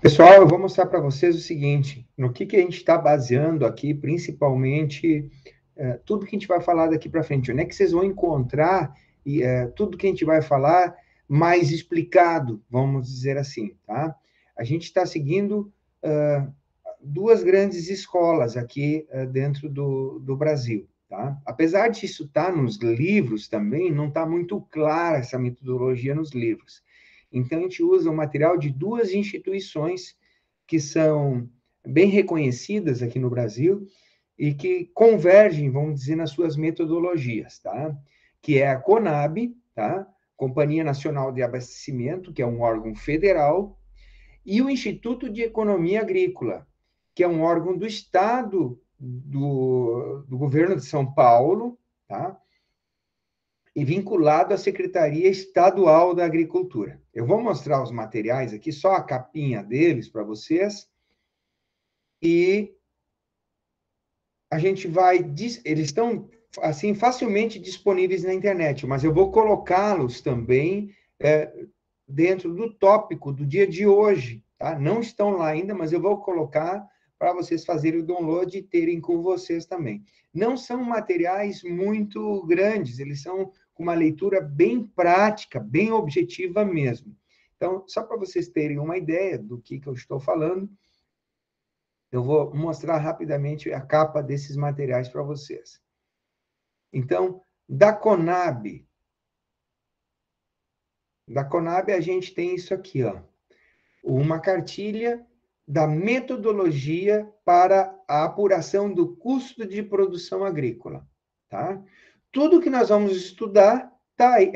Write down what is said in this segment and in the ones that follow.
Pessoal, eu vou mostrar para vocês o seguinte, no que a gente está baseando aqui, principalmente, tudo que a gente vai falar daqui para frente. Onde é que vocês vão encontrar tudo que a gente vai falar mais explicado, vamos dizer assim, tá? A gente está seguindo duas grandes escolas aqui dentro do Brasil, tá? Apesar disso estar nos livros também, não está muito clara essa metodologia nos livros. Então, a gente usa o material de duas instituições que são bem reconhecidas aqui no Brasil e que convergem, vamos dizer, nas suas metodologias, tá? Que é a CONAB, tá? Companhia Nacional de Abastecimento, que é um órgão federal, e o Instituto de Economia Agrícola, que é um órgão do Estado do governo de São Paulo, tá? E vinculado à Secretaria Estadual da Agricultura. Eu vou mostrar os materiais aqui, só a capinha deles para vocês, e a gente vai... Eles estão, assim, facilmente disponíveis na internet, mas eu vou colocá-los também dentro do tópico do dia de hoje, tá? Não estão lá ainda, mas eu vou colocar para vocês fazerem o download e terem com vocês também. Não são materiais muito grandes, eles são com uma leitura bem prática, bem objetiva mesmo. Então, só para vocês terem uma ideia do que eu estou falando, eu vou mostrar rapidamente a capa desses materiais para vocês. Então, da Conab a gente tem isso aqui, ó. Uma cartilha da metodologia para a apuração do custo de produção agrícola, tá? Tudo que nós vamos estudar, tá aí.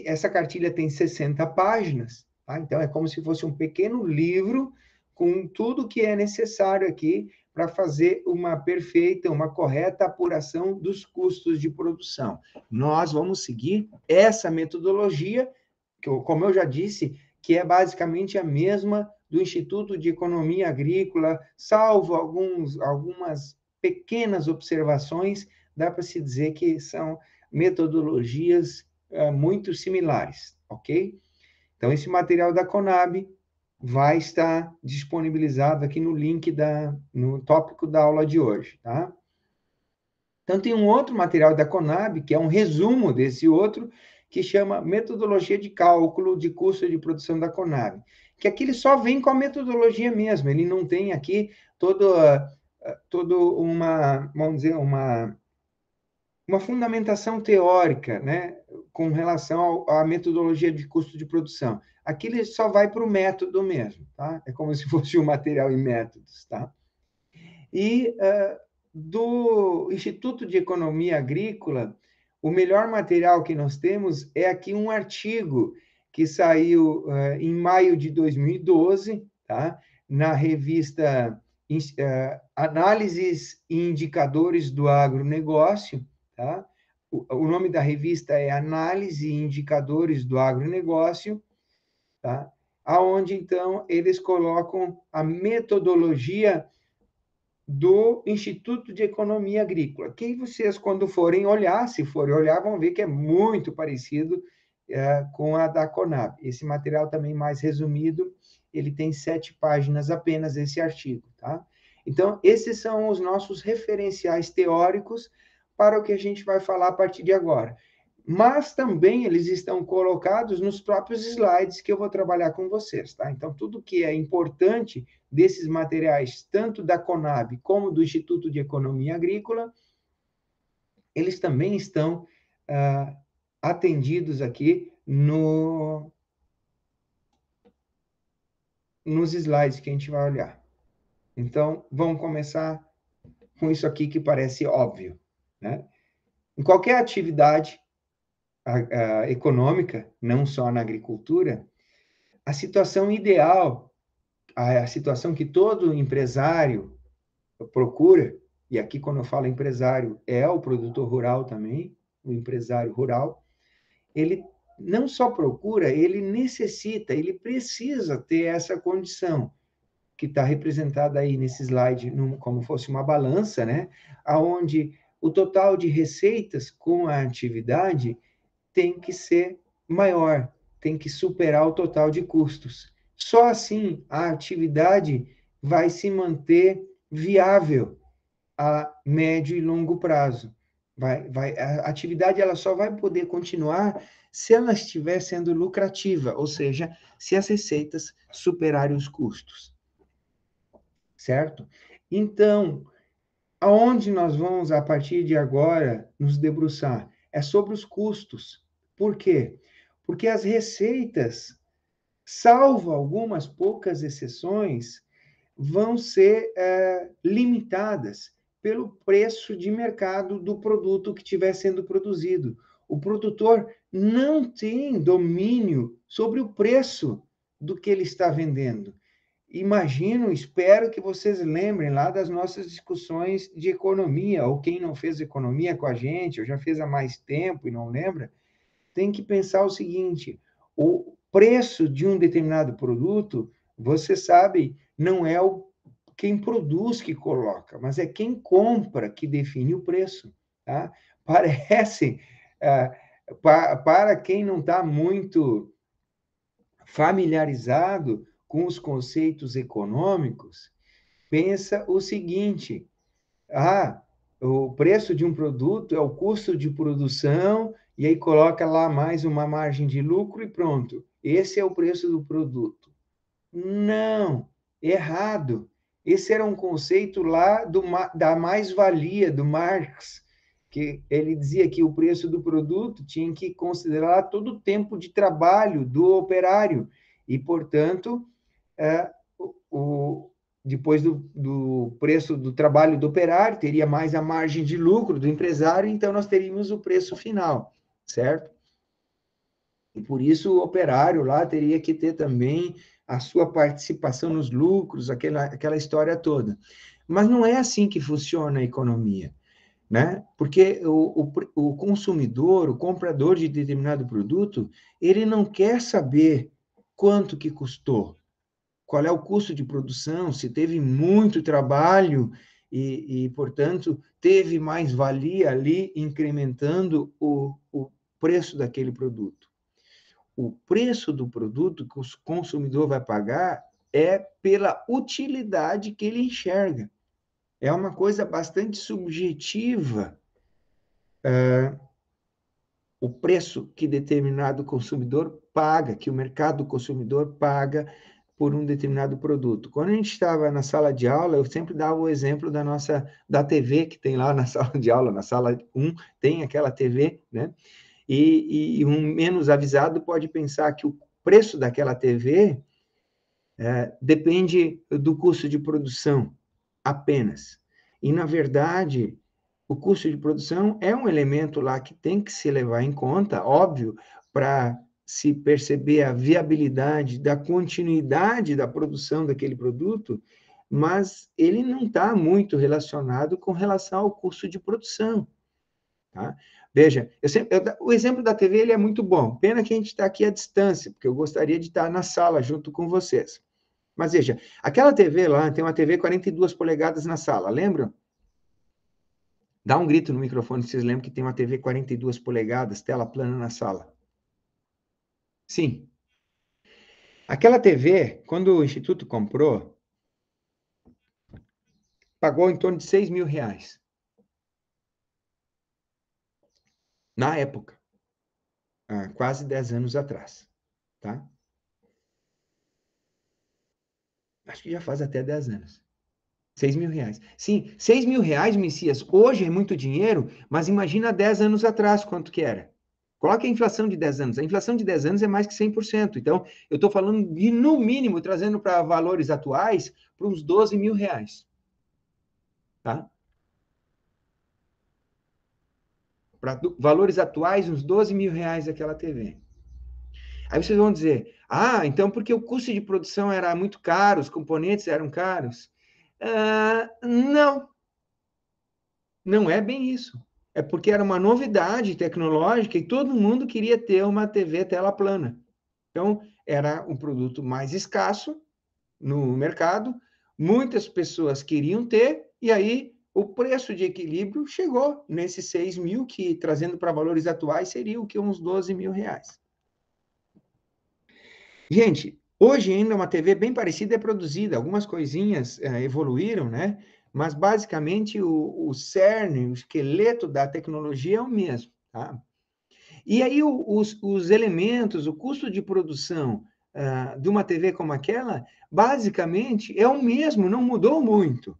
Essa cartilha tem 60 páginas, tá? Então, é como se fosse um pequeno livro com tudo que é necessário aqui para fazer uma perfeita, uma correta apuração dos custos de produção. Nós vamos seguir essa metodologia, que, como eu já disse, que é basicamente a mesma do Instituto de Economia Agrícola, salvo algumas pequenas observações, dá para se dizer que são metodologias muito similares, ok? Então, esse material da Conab vai estar disponibilizado aqui no link, no tópico da aula de hoje, tá? Então, tem um outro material da Conab, que é um resumo desse outro, que chama Metodologia de Cálculo de Custo de Produção da Conab, que aqui ele só vem com a metodologia mesmo, ele não tem aqui todo uma, vamos dizer, uma fundamentação teórica, né, com relação à metodologia de custo de produção. Aqui ele só vai para o método mesmo, tá? É como se fosse um material em métodos, tá? E do Instituto de Economia Agrícola, o melhor material que nós temos é aqui um artigo que saiu em maio de 2012, tá? Na revista Análises e Indicadores do Agronegócio, tá? O nome da revista é Análise e Indicadores do Agronegócio, tá? Aonde, então, eles colocam a metodologia do Instituto de Economia Agrícola, que vocês, quando forem olhar, se forem olhar, vão ver que é muito parecido com a da Conab. Esse material também mais resumido, ele tem 7 páginas apenas, esse artigo, tá? Então, esses são os nossos referenciais teóricos para o que a gente vai falar a partir de agora. Mas também eles estão colocados nos próprios slides que eu vou trabalhar com vocês, tá? Então, tudo que é importante desses materiais, tanto da Conab como do Instituto de Economia Agrícola, eles também estão atendidos aqui nos slides que a gente vai olhar. Então, vamos começar com isso aqui que parece óbvio, né? Em qualquer atividade econômica, não só na agricultura, a situação ideal, a situação que todo empresário procura, e aqui quando eu falo empresário, é o produtor rural também, o empresário rural, ele não só procura, ele necessita, ele precisa ter essa condição, que está representada aí nesse slide, como fosse uma balança, né? Onde o total de receitas com a atividade tem que ser maior, tem que superar o total de custos. Só assim a atividade vai se manter viável a médio e longo prazo. A atividade ela só vai poder continuar se ela estiver sendo lucrativa, ou seja, se as receitas superarem os custos, certo? Então, aonde nós vamos, a partir de agora, nos debruçar? É sobre os custos. Por quê? Porque as receitas, salvo algumas poucas exceções, vão ser limitadas pelo preço de mercado do produto que estiver sendo produzido. O produtor não tem domínio sobre o preço do que ele está vendendo. Imagino, espero que vocês lembrem lá das nossas discussões de economia, ou quem não fez economia com a gente, ou já fez há mais tempo e não lembra, tem que pensar o seguinte: o preço de um determinado produto, você sabe, não é quem produz que coloca, mas é quem compra que define o preço. Tá? Parece, para quem não está muito familiarizado com os conceitos econômicos, pensa o seguinte: o preço de um produto é o custo de produção, e aí coloca lá mais uma margem de lucro e pronto. Esse é o preço do produto. Não, errado. Esse era um conceito lá da mais-valia, do Marx, que ele dizia que o preço do produto tinha que considerar todo o tempo de trabalho do operário, e, portanto, é, o, depois do preço do trabalho do operário, teria mais a margem de lucro do empresário, então nós teríamos o preço final, certo? E por isso o operário lá teria que ter também a sua participação nos lucros, aquela história toda. Mas não é assim que funciona a economia, né? Porque o consumidor, o comprador de determinado produto, ele não quer saber quanto que custou, qual é o custo de produção, se teve muito trabalho portanto, teve mais valia ali, incrementando o preço daquele produto. O preço do produto que o consumidor vai pagar é pela utilidade que ele enxerga. É uma coisa bastante subjetiva, o preço que determinado consumidor paga, que o mercado consumidor paga por um determinado produto. Quando a gente estava na sala de aula, eu sempre dava o exemplo da TV que tem lá na sala de aula, na sala 1, tem aquela TV, né? E um menos avisado pode pensar que o preço daquela TV depende do custo de produção apenas. E, na verdade, o custo de produção é um elemento lá que tem que se levar em conta, óbvio, para se perceber a viabilidade da continuidade da produção daquele produto, mas ele não está muito relacionado com relação ao custo de produção. Tá? Veja, o exemplo da TV ele é muito bom. Pena que a gente está aqui à distância, porque eu gostaria de estar na sala junto com vocês. Mas veja, aquela TV lá, tem uma TV 42 polegadas na sala, lembram? Dá um grito no microfone se vocês lembram que tem uma TV 42 polegadas, tela plana na sala. Sim. Aquela TV, quando o Instituto comprou, pagou em torno de R$ 6.000. Na época, há quase 10 anos atrás. Tá? Acho que já faz até 10 anos. R$ 6.000. Sim, R$ 6.000, Messias, hoje é muito dinheiro, mas imagina há 10 anos atrás quanto que era. Coloque a inflação de 10 anos. A inflação de 10 anos é mais que 100%. Então, eu estou falando de, no mínimo, trazendo para valores atuais, para uns R$ 12.000. Tá? Para valores atuais, uns R$ 12.000 aquela TV. Aí vocês vão dizer, então porque o custo de produção era muito caro, os componentes eram caros. Não, não é bem isso. É porque era uma novidade tecnológica e todo mundo queria ter uma TV tela plana. Então, era um produto mais escasso no mercado, muitas pessoas queriam ter, e aí o preço de equilíbrio chegou nesses 6.000, que, trazendo para valores atuais, seria o que? Uns R$ 12.000. Gente, Hoje ainda uma TV bem parecida é produzida, algumas coisinhas evoluíram, né? Mas basicamente o cerne, o esqueleto da tecnologia é o mesmo, tá? E aí os elementos, o custo de produção de uma TV como aquela, basicamente é o mesmo, não mudou muito.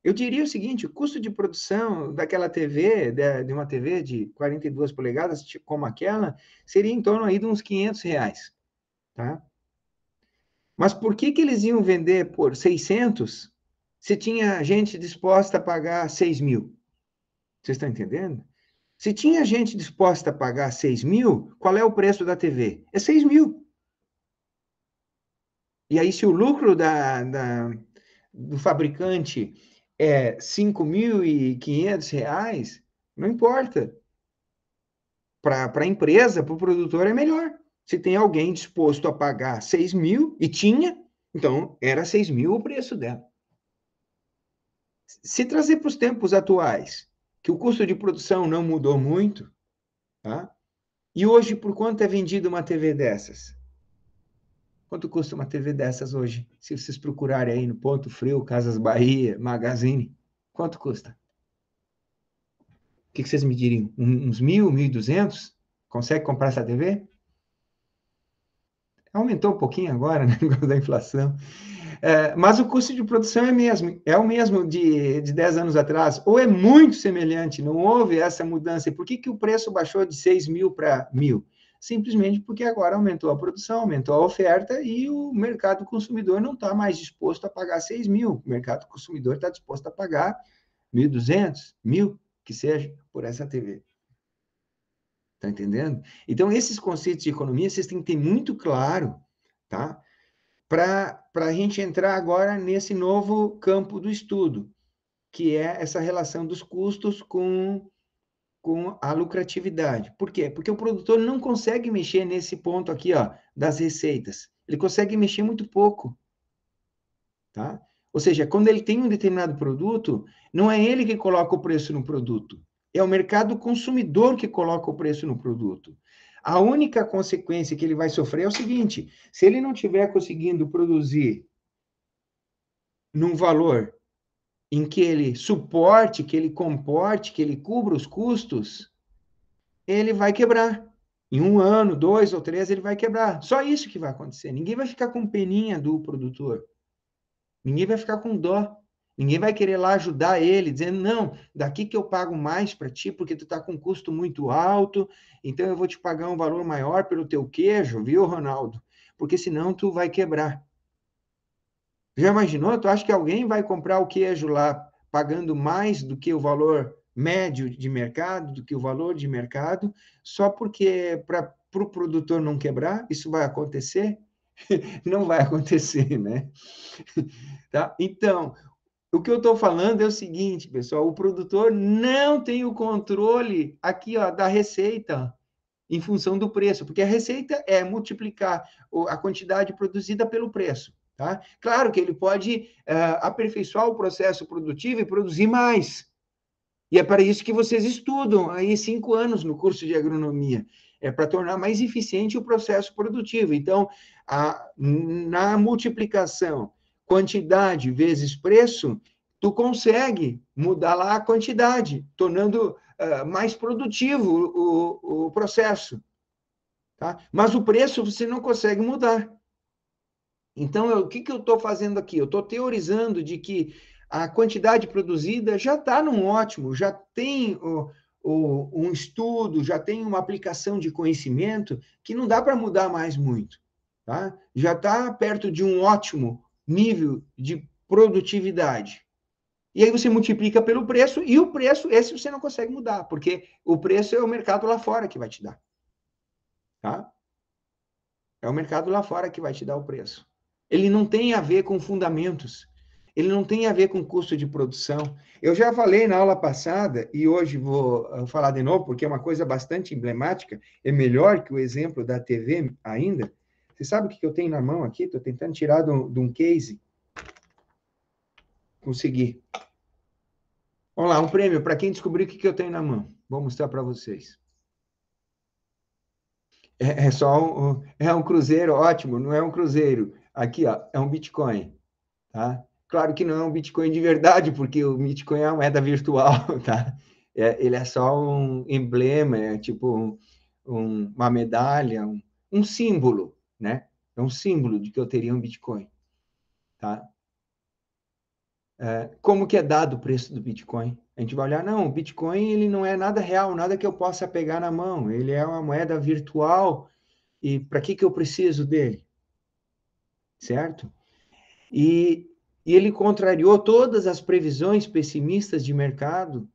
Eu diria o seguinte, o custo de produção daquela TV, de uma TV de 42 polegadas, como aquela, seria em torno aí de uns R$ 500, tá? Mas por que que eles iam vender por 600 se tinha gente disposta a pagar 6.000? Vocês estão entendendo? Se tinha gente disposta a pagar 6.000, qual é o preço da TV? É 6.000. E aí, se o lucro do fabricante é R$ 5.500, não importa. Para a empresa, para o produtor, é melhor. Se tem alguém disposto a pagar 6.000, e tinha, então era 6.000 o preço dela. Se trazer para os tempos atuais, que o custo de produção não mudou muito, tá? E hoje, por quanto é vendida uma TV dessas? Quanto custa uma TV dessas hoje? Se vocês procurarem aí no Ponto Frio, Casas Bahia, Magazine, quanto custa? O que vocês me diriam? Uns 1.000, 1.200? Consegue comprar essa TV? Aumentou um pouquinho agora, né, por causa da inflação. Mas o custo de produção é o mesmo de 10 anos atrás, ou é muito semelhante, não houve essa mudança. E por que o preço baixou de 6.000 para 1.000? Simplesmente porque agora aumentou a produção, aumentou a oferta e o mercado consumidor não está mais disposto a pagar 6.000. O mercado consumidor está disposto a pagar 1.200, 1.000, que seja, por essa TV. Está entendendo? Então, esses conceitos de economia, vocês têm que ter muito claro, tá? Para a gente entrar agora nesse novo campo do estudo, que é essa relação dos custos com a lucratividade. Por quê? Porque o produtor não consegue mexer nesse ponto aqui, ó, das receitas. Ele consegue mexer muito pouco, tá? Ou seja, quando ele tem um determinado produto, não é ele que coloca o preço no produto, é o mercado consumidor que coloca o preço no produto. A única consequência que ele vai sofrer é o seguinte: se ele não estiver conseguindo produzir num valor em que ele suporte, que ele comporte, que ele cubra os custos, ele vai quebrar. Em 1 ano, 2 ou 3, ele vai quebrar. Só isso que vai acontecer. Ninguém vai ficar com peninha do produtor. Ninguém vai ficar com dó. Ninguém vai querer lá ajudar ele, dizendo, não, daqui que eu pago mais para ti, porque tu está com um custo muito alto, então eu vou te pagar um valor maior pelo teu queijo, viu, Ronaldo? Porque senão tu vai quebrar. Já imaginou? Tu acha que alguém vai comprar o queijo lá pagando mais do que o valor médio de mercado, do que o valor de mercado, só porque para o pro produtor não quebrar? Isso vai acontecer? Não vai acontecer, né? Tá? Então, o que eu estou falando é o seguinte, pessoal: o produtor não tem o controle aqui, ó, da receita em função do preço, porque a receita é multiplicar a quantidade produzida pelo preço. Tá? Claro que ele pode aperfeiçoar o processo produtivo e produzir mais. E é para isso que vocês estudam aí 5 anos no curso de agronomia. É para tornar mais eficiente o processo produtivo. Então, na multiplicação quantidade vezes preço, tu consegue mudar lá a quantidade, tornando mais produtivo o processo. Tá? Mas o preço você não consegue mudar. Então, o que eu estou fazendo aqui? Eu estou teorizando de que a quantidade produzida já está num ótimo, já tem um estudo, já tem uma aplicação de conhecimento que não dá para mudar mais muito. Tá? Já está perto de um ótimo nível de produtividade. E aí você multiplica pelo preço, e o preço, esse você não consegue mudar, porque o preço é o mercado lá fora que vai te dar. Tá? É o mercado lá fora que vai te dar o preço. Ele não tem a ver com fundamentos. Ele não tem a ver com custo de produção. Eu já falei na aula passada, e hoje vou falar de novo, porque é uma coisa bastante emblemática, é melhor que o exemplo da TV ainda. Você sabe o que eu tenho na mão aqui? Estou tentando tirar de um case. Consegui. Vamos lá, um prêmio para quem descobrir o que eu tenho na mão. Vou mostrar para vocês. É só é um cruzeiro, ótimo, não é um cruzeiro. Aqui, ó, é um Bitcoin, tá? Claro que não é um Bitcoin de verdade, porque o Bitcoin é uma moeda virtual, tá? Ele é só um emblema, é tipo uma medalha, um símbolo, né? É um símbolo de que eu teria um Bitcoin, tá? Como que é dado o preço do Bitcoin? A gente vai olhar, não, o Bitcoin ele não é nada real, nada que eu possa pegar na mão. Ele é uma moeda virtual e para que eu preciso dele, certo? E ele contrariou todas as previsões pessimistas de mercado.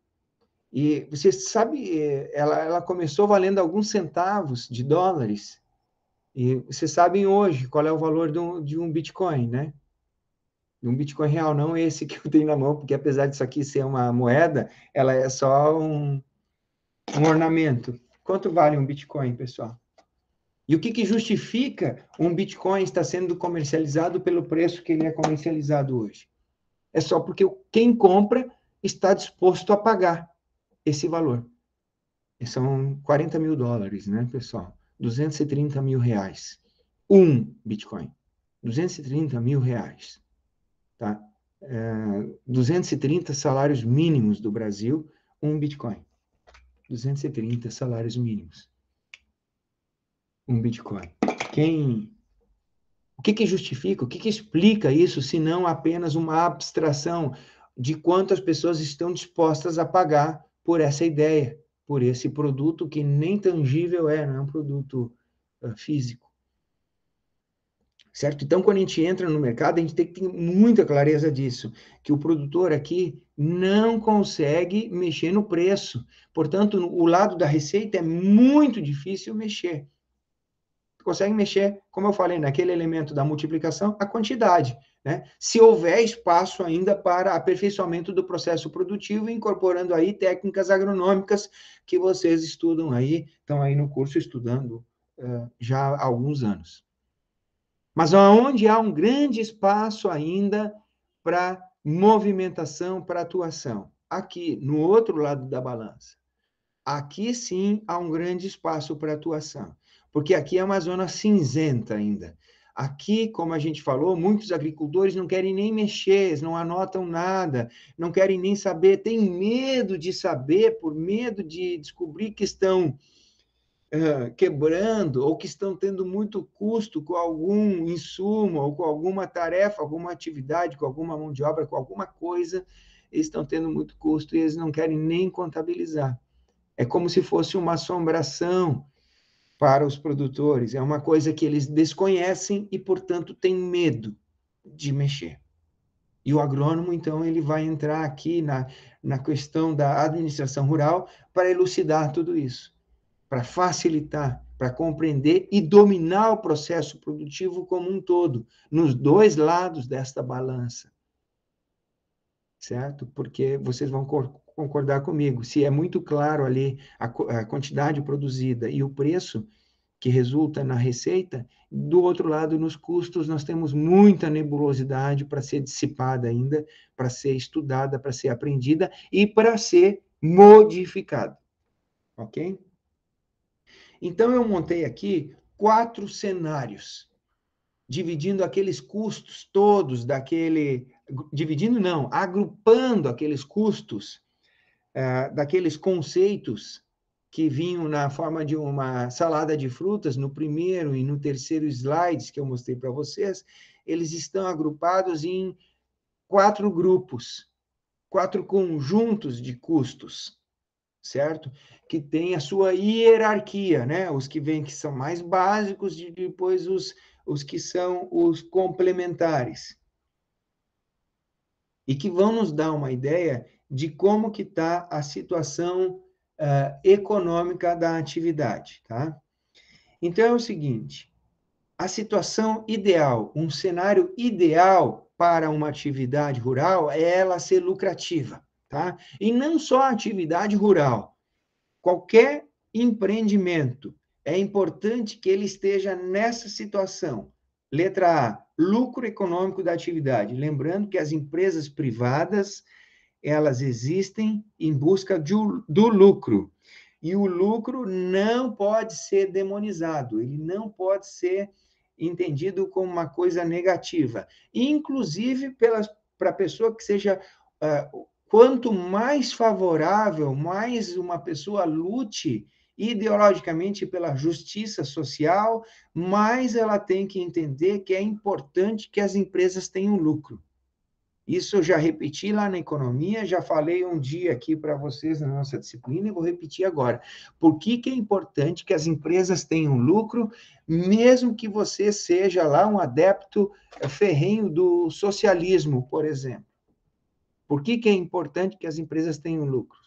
E você sabe, ela começou valendo alguns centavos de dólares. E vocês sabem hoje qual é o valor de um Bitcoin, né? De um Bitcoin real, não esse que eu tenho na mão, porque apesar disso aqui ser uma moeda, ela é só um ornamento. Quanto vale um Bitcoin, pessoal? E o que justifica um Bitcoin estar sendo comercializado pelo preço que ele é comercializado hoje? É só porque quem compra está disposto a pagar esse valor. E são 40 mil dólares, né, pessoal? 230 mil reais. Um Bitcoin. 230 mil reais. Tá? 230 salários mínimos do Brasil, um Bitcoin. 230 salários mínimos. Um Bitcoin. O que justifica, o que explica isso, se não apenas uma abstração de quanto as pessoas estão dispostas a pagar por essa ideia, por esse produto que nem tangível não é um produto físico. Certo? Então, quando a gente entra no mercado, a gente tem que ter muita clareza disso, que o produtor aqui não consegue mexer no preço. Portanto, o lado da receita é muito difícil mexer. Consegue mexer, como eu falei, naquele elemento da multiplicação, a quantidade, né? Se houver espaço ainda para aperfeiçoamento do processo produtivo, incorporando aí técnicas agronômicas que vocês estudam aí, estão aí no curso estudando já há alguns anos. Mas onde há um grande espaço ainda para movimentação, para atuação? Aqui, no outro lado da balança. Aqui sim há um grande espaço para atuação, porque aqui é uma zona cinzenta ainda. Aqui, como a gente falou, muitos agricultores não querem nem mexer, não anotam nada, não querem nem saber, têm medo de saber, por medo de descobrir que estão quebrando ou que estão tendo muito custo com algum insumo ou com alguma tarefa, alguma atividade, com alguma mão de obra, com alguma coisa, eles estão tendo muito custo e eles não querem nem contabilizar. É como se fosse uma assombração para os produtores, é uma coisa que eles desconhecem e, portanto, têm medo de mexer. E o agrônomo, então, ele vai entrar aqui na questão da administração rural para elucidar tudo isso, para facilitar, para compreender e dominar o processo produtivo como um todo, nos dois lados desta balança. Certo? Porque vocês vão concordar comigo, se é muito claro ali a quantidade produzida e o preço que resulta na receita, do outro lado, nos custos, nós temos muita nebulosidade para ser dissipada ainda, para ser estudada, para ser aprendida e para ser modificada. Ok? Então, eu montei aqui 4 cenários, dividindo aqueles custos todos dividindo não, agrupando aqueles custos, daqueles conceitos que vinham na forma de uma salada de frutas, no primeiro e no terceiro slides que eu mostrei para vocês, eles estão agrupados em 4 grupos, 4 conjuntos de custos, certo? Que tem a sua hierarquia, né? Os que vêm que são mais básicos e depois os que são os complementares. E que vão nos dar uma ideia de como que está a situação econômica da atividade, tá? Então, é o seguinte, a situação ideal, um cenário ideal para uma atividade rural é ela ser lucrativa, tá? E não só a atividade rural, qualquer empreendimento, é importante que ele esteja nessa situação. Letra A, lucro econômico da atividade. Lembrando que as empresas privadas, elas existem em busca do lucro. E o lucro não pode ser demonizado, ele não pode ser entendido como uma coisa negativa. Inclusive para a pessoa que seja, quanto mais favorável, mais uma pessoa lute ideologicamente pela justiça social, mais ela tem que entender que é importante que as empresas tenham lucro. Isso eu já repeti lá na economia, já falei um dia aqui para vocês na nossa disciplina e vou repetir agora. Por que é importante que as empresas tenham lucro, mesmo que você seja lá um adepto ferrenho do socialismo, por exemplo? Por que é importante que as empresas tenham lucro?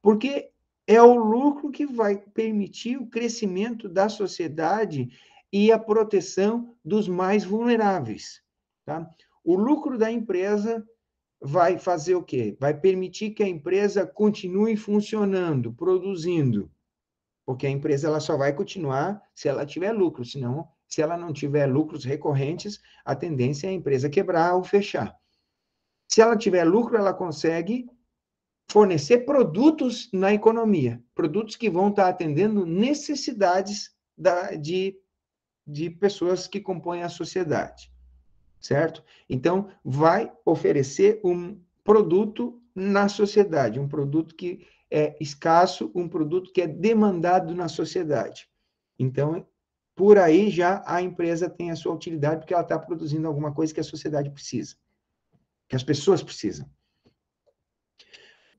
Porque é o lucro que vai permitir o crescimento da sociedade e a proteção dos mais vulneráveis, tá? O lucro da empresa vai fazer o quê? Vai permitir que a empresa continue funcionando, produzindo, porque a empresa ela só vai continuar se ela tiver lucro, senão, se ela não tiver lucros recorrentes, a tendência é a empresa quebrar ou fechar. Se ela tiver lucro, ela consegue fornecer produtos na economia, produtos que vão estar atendendo necessidades de pessoas que compõem a sociedade, certo? Então, vai oferecer um produto na sociedade, um produto que é escasso, um produto que é demandado na sociedade. Então, por aí já a empresa tem a sua utilidade, porque ela está produzindo alguma coisa que a sociedade precisa, que as pessoas precisam.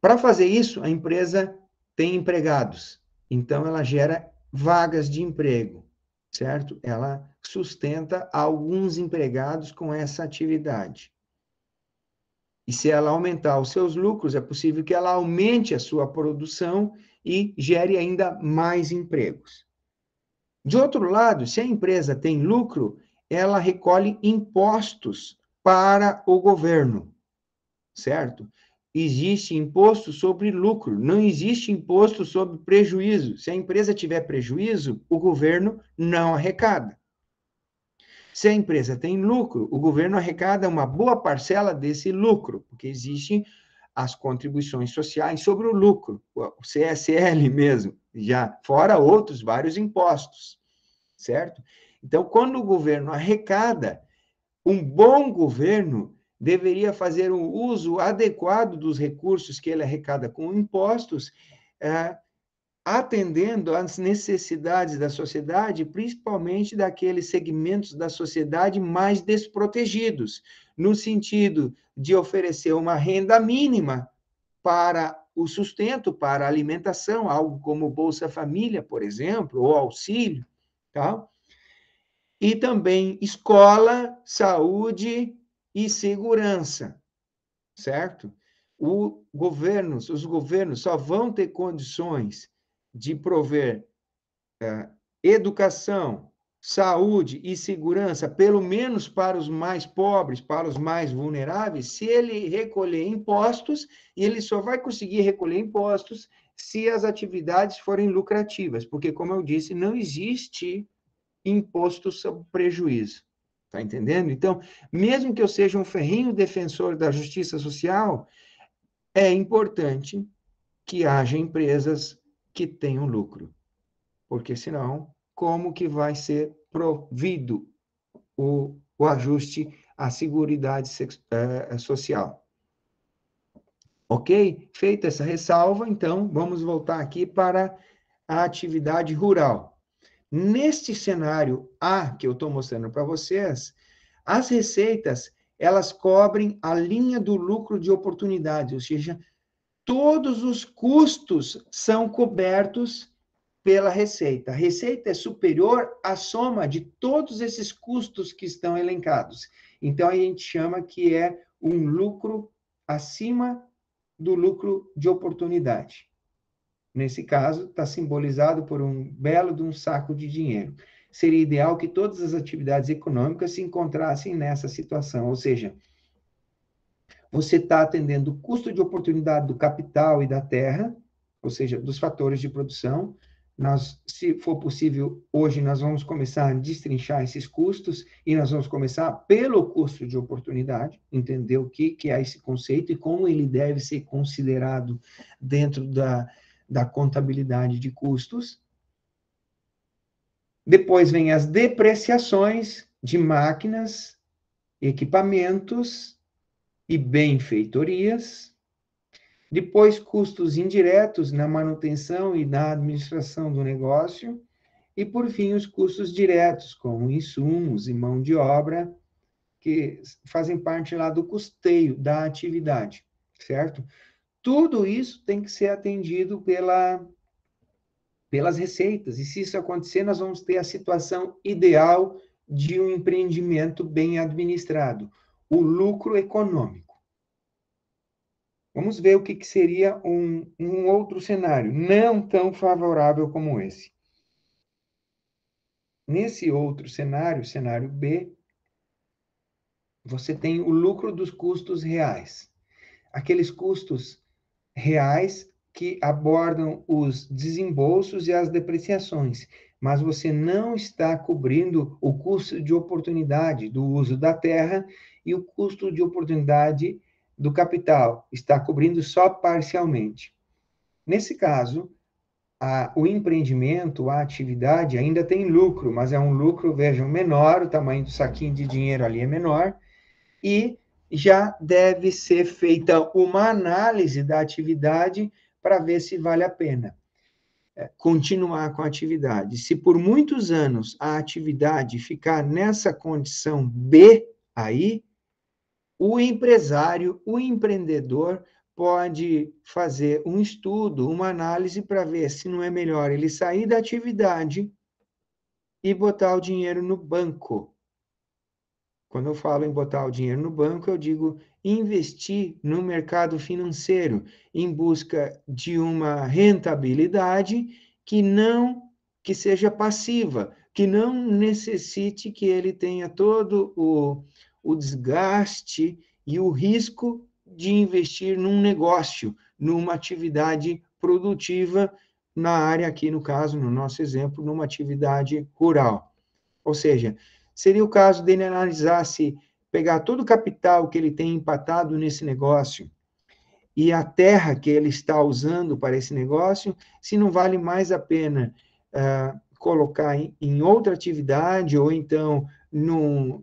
Para fazer isso, a empresa tem empregados, então ela gera vagas de emprego, certo? Ela sustenta alguns empregados com essa atividade. E se ela aumentar os seus lucros, é possível que ela aumente a sua produção e gere ainda mais empregos. De outro lado, se a empresa tem lucro, ela recolhe impostos para o governo, certo? Existe imposto sobre lucro, não existe imposto sobre prejuízo. Se a empresa tiver prejuízo, o governo não arrecada. Se a empresa tem lucro, o governo arrecada uma boa parcela desse lucro, porque existem as contribuições sociais sobre o lucro, o CSL mesmo, já fora outros vários impostos, certo? Então, quando o governo arrecada, um bom governo deveria fazer um uso adequado dos recursos que ele arrecada com impostos, atendendo às necessidades da sociedade, principalmente daqueles segmentos da sociedade mais desprotegidos, no sentido de oferecer uma renda mínima para o sustento, para a alimentação, algo como Bolsa Família, por exemplo, ou auxílio, tá? E também escola, saúde e segurança, certo? Os governos só vão ter condições de prover educação, saúde e segurança, pelo menos para os mais pobres, para os mais vulneráveis, se ele recolher impostos, e ele só vai conseguir recolher impostos se as atividades forem lucrativas, porque, como eu disse, não existe imposto sobre prejuízo. Está entendendo? Então, mesmo que eu seja um ferrenho defensor da justiça social, é importante que haja empresas que tenham lucro, porque senão, como que vai ser provido o ajuste à seguridade social? Ok? Feita essa ressalva, então, vamos voltar aqui para a atividade rural. Neste cenário A que eu estou mostrando para vocês, as receitas, elas cobrem a linha do lucro de oportunidade, ou seja, todos os custos são cobertos pela receita. A receita é superior à soma de todos esses custos que estão elencados. Então, a gente chama que é um lucro acima do lucro de oportunidade. Nesse caso, está simbolizado por um belo de um saco de dinheiro. Seria ideal que todas as atividades econômicas se encontrassem nessa situação, ou seja, você está atendendo o custo de oportunidade do capital e da terra, ou seja, dos fatores de produção. Nós, se for possível, hoje nós vamos começar a destrinchar esses custos e nós vamos começar pelo custo de oportunidade, entender o que é esse conceito e como ele deve ser considerado dentro da contabilidade de custos. Depois vem as depreciações de máquinas, equipamentos e benfeitorias. Depois, custos indiretos na manutenção e na administração do negócio. E, por fim, os custos diretos, como insumos e mão de obra, que fazem parte lá do custeio da atividade, certo? Tudo isso tem que ser atendido pelas receitas. E se isso acontecer, nós vamos ter a situação ideal de um empreendimento bem administrado, o lucro econômico. Vamos ver o que seria um outro cenário, não tão favorável como esse. Nesse outro cenário, cenário B, você tem o lucro dos custos reais. Aqueles custos reais que abordam os desembolsos e as depreciações, mas você não está cobrindo o custo de oportunidade do uso da terra e o custo de oportunidade do capital, está cobrindo só parcialmente. Nesse caso, o empreendimento, a atividade ainda tem lucro, mas é um lucro, vejam, menor, o tamanho do saquinho de dinheiro ali é menor, e já deve ser feita uma análise da atividade para ver se vale a pena continuar com a atividade. Se por muitos anos a atividade ficar nessa condição B aí, o empresário, o empreendedor pode fazer um estudo, uma análise para ver se não é melhor ele sair da atividade e botar o dinheiro no banco. Quando eu falo em botar o dinheiro no banco, eu digo investir no mercado financeiro em busca de uma rentabilidade que seja passiva, que não necessite que ele tenha todo o desgaste e o risco de investir num negócio, numa atividade produtiva na área aqui, no caso, no nosso exemplo, numa atividade rural. Ou seja, seria o caso dele analisar se pegar todo o capital que ele tem empatado nesse negócio e a terra que ele está usando para esse negócio, se não vale mais a pena colocar em outra atividade ou então num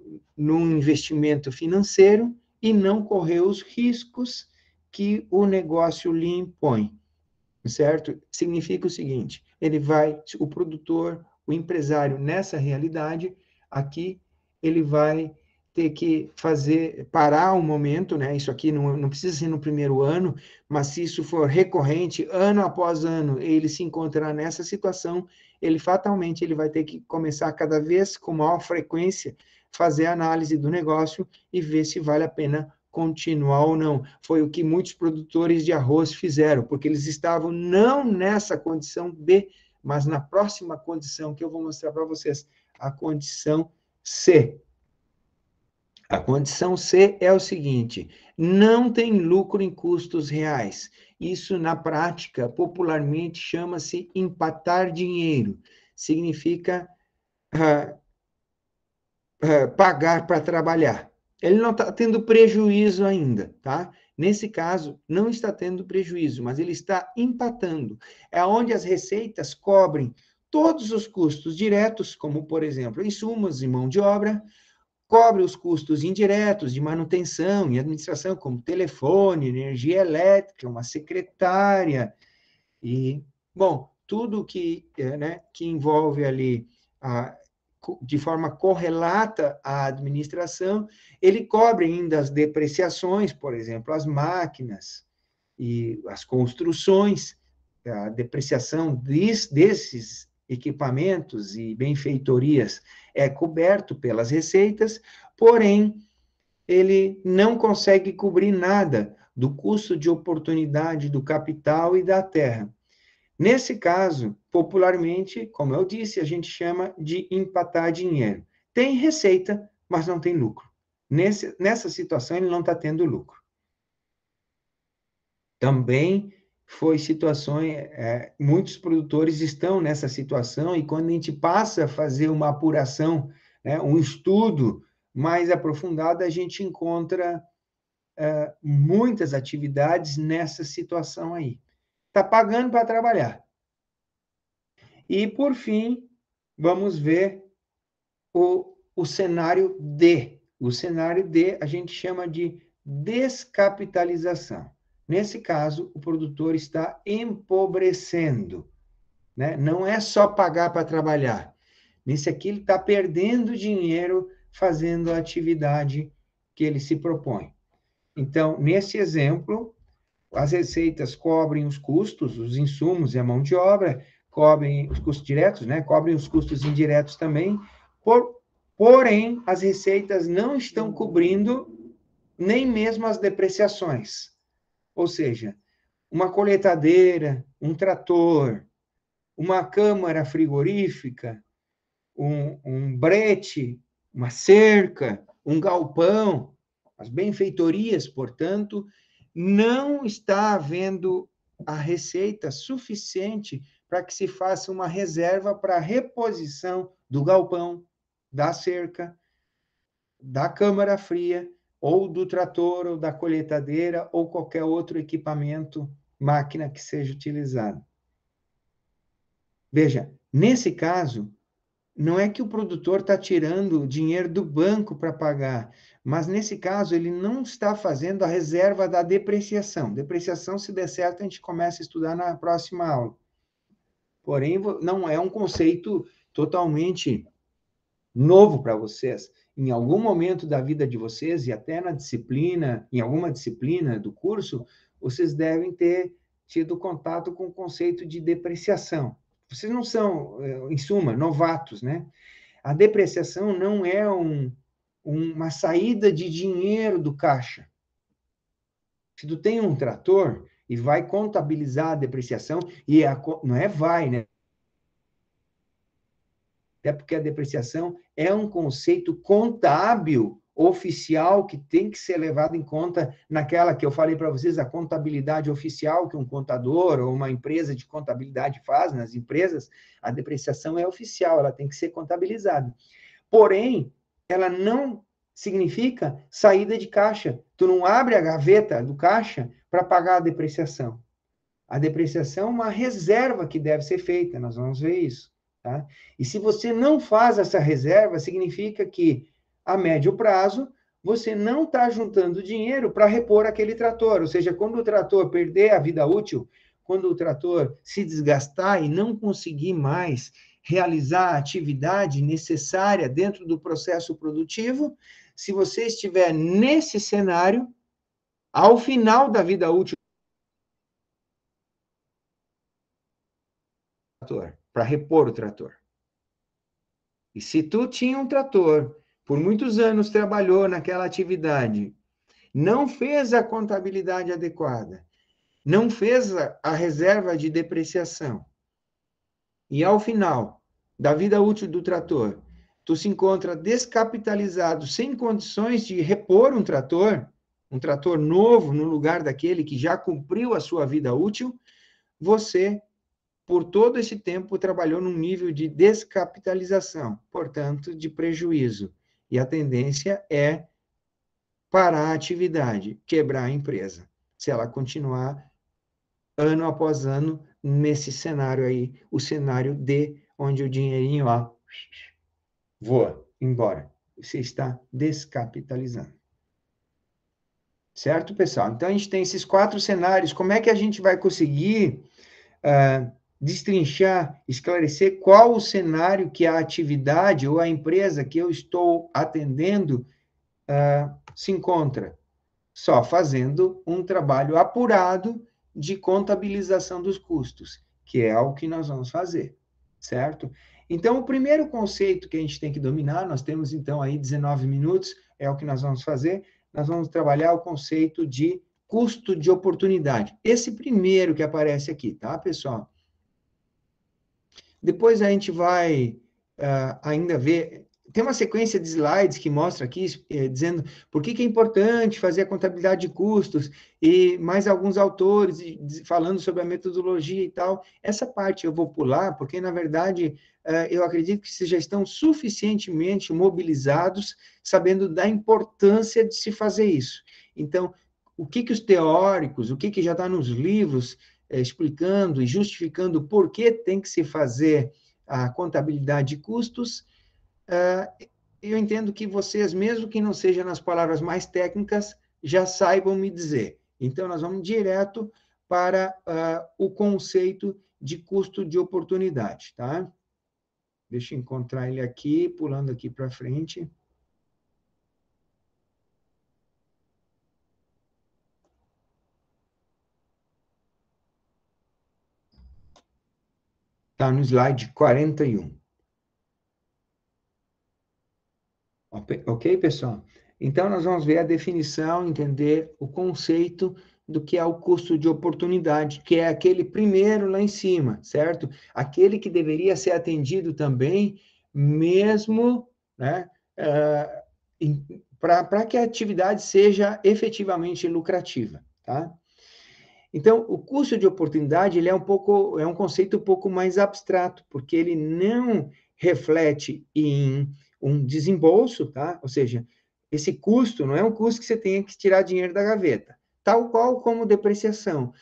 investimento financeiro e não correr os riscos que o negócio lhe impõe, certo? Significa o seguinte, o produtor, o empresário nessa realidade, aqui ele vai ter que parar um momento, né? Isso aqui não precisa ser no primeiro ano, mas se isso for recorrente, ano após ano, ele se encontrar nessa situação, fatalmente ele vai ter que começar cada vez com maior frequência, fazer a análise do negócio e ver se vale a pena continuar ou não. Foi o que muitos produtores de arroz fizeram, porque eles estavam não nessa condição B, mas na próxima condição que eu vou mostrar para vocês, a condição C. A condição C é o seguinte: não tem lucro em custos reais. Isso, na prática, popularmente chama-se empatar dinheiro. Significa pagar para trabalhar. Ele não está tendo prejuízo ainda, tá? Nesse caso, não está tendo prejuízo, mas ele está empatando. É onde as receitas cobrem todos os custos diretos, como, por exemplo, insumos e mão de obra, cobre os custos indiretos de manutenção e administração, como telefone, energia elétrica, uma secretária, e, bom, tudo que envolve ali de forma correlata à administração, ele cobre ainda as depreciações, por exemplo, as máquinas e as construções, a depreciação desses equipamentos e benfeitorias é coberto pelas receitas, porém, ele não consegue cobrir nada do custo de oportunidade do capital e da terra. Nesse caso, popularmente, como eu disse, a gente chama de empatar dinheiro. Tem receita, mas não tem lucro. Nessa situação, ele não está tendo lucro. Também foi situações, muitos produtores estão nessa situação, e quando a gente passa a fazer uma apuração, um estudo mais aprofundado, a gente encontra muitas atividades nessa situação aí. está pagando para trabalhar. E, por fim, vamos ver o cenário D. O cenário D a gente chama de descapitalização. Nesse caso, o produtor está empobrecendo, né? Não é só pagar para trabalhar. Nesse aqui, ele está perdendo dinheiro fazendo a atividade que ele se propõe. Então, nesse exemplo, as receitas cobrem os custos, os insumos e a mão de obra, cobrem os custos diretos, né? Cobrem os custos indiretos também, porém, as receitas não estão cobrindo nem mesmo as depreciações. Ou seja, uma colheitadeira, um trator, uma câmara frigorífica, um brete, uma cerca, um galpão, as benfeitorias, portanto, não está havendo a receita suficiente para que se faça uma reserva para a reposição do galpão, da cerca, da câmara fria, ou do trator, ou da colheitadeira, ou qualquer outro equipamento, máquina que seja utilizado. Veja, nesse caso, não é que o produtor está tirando dinheiro do banco para pagar, mas nesse caso ele não está fazendo a reserva da depreciação. Depreciação, se der certo, a gente começa a estudar na próxima aula. Porém, não é um conceito totalmente novo para vocês. Em algum momento da vida de vocês, e até na disciplina, em alguma disciplina do curso, vocês devem ter tido contato com o conceito de depreciação. Vocês não são, em suma, novatos, né? A depreciação não é uma saída de dinheiro do caixa. Se tu tem um trator e vai contabilizar a depreciação, não é vai, né? Até porque a depreciação é um conceito contábil oficial que tem que ser levado em conta naquela que eu falei para vocês, a contabilidade oficial que um contador ou uma empresa de contabilidade faz nas empresas, a depreciação é oficial, ela tem que ser contabilizada. Porém, ela não significa saída de caixa. Tu não abre a gaveta do caixa para pagar a depreciação. A depreciação é uma reserva que deve ser feita, nós vamos ver isso. Tá? E se você não faz essa reserva, significa que, a médio prazo, você não está juntando dinheiro para repor aquele trator. Ou seja, quando o trator perder a vida útil, quando o trator se desgastar e não conseguir mais realizar a atividade necessária dentro do processo produtivo, se você estiver nesse cenário, ao final da vida útil do trator, para repor o trator. E se tu tinha um trator, por muitos anos trabalhou naquela atividade, não fez a contabilidade adequada, não fez a reserva de depreciação, e ao final da vida útil do trator, tu se encontra descapitalizado, sem condições de repor um trator novo no lugar daquele que já cumpriu a sua vida útil, você, por todo esse tempo, trabalhou num nível de descapitalização, portanto, de prejuízo. E a tendência é parar a atividade, quebrar a empresa, se ela continuar ano após ano nesse cenário aí, o cenário D, onde o dinheirinho, ó, voa embora. Você está descapitalizando. Certo, pessoal? Então, a gente tem esses 4 cenários. Como é que a gente vai conseguir destrinchar, esclarecer qual o cenário que a atividade ou a empresa que eu estou atendendo se encontra? Só fazendo um trabalho apurado de contabilização dos custos, que é o que nós vamos fazer, certo? Então, o primeiro conceito que a gente tem que dominar, nós temos então aí 19 minutos, é o que nós vamos fazer, nós vamos trabalhar o conceito de custo de oportunidade. Esse primeiro que aparece aqui, tá, pessoal? Depois a gente vai ainda ver, tem uma sequência de slides que mostra aqui, dizendo por que é importante fazer a contabilidade de custos, e mais alguns autores falando sobre a metodologia e tal. Essa parte eu vou pular, porque, na verdade, eu acredito que vocês já estão suficientemente mobilizados, sabendo da importância de se fazer isso. Então, o que os teóricos, o que já está nos livros, explicando e justificando por que tem que se fazer a contabilidade de custos, eu entendo que vocês, mesmo que não seja nas palavras mais técnicas, já saibam me dizer. Então, nós vamos direto para o conceito de custo de oportunidade, tá? Deixa eu encontrar ele aqui, pulando aqui para frente. Está no slide 41. Ok, pessoal? Então, nós vamos ver a definição, entender o conceito do que é o custo de oportunidade, que é aquele primeiro lá em cima, certo? Aquele que deveria ser atendido também, mesmo, né, para que a atividade seja efetivamente lucrativa, tá? Então, o custo de oportunidade ele é um conceito um pouco mais abstrato, porque ele não reflete em um desembolso, tá? Ou seja, esse custo não é um custo que você tenha que tirar dinheiro da gaveta, tal qual como depreciação.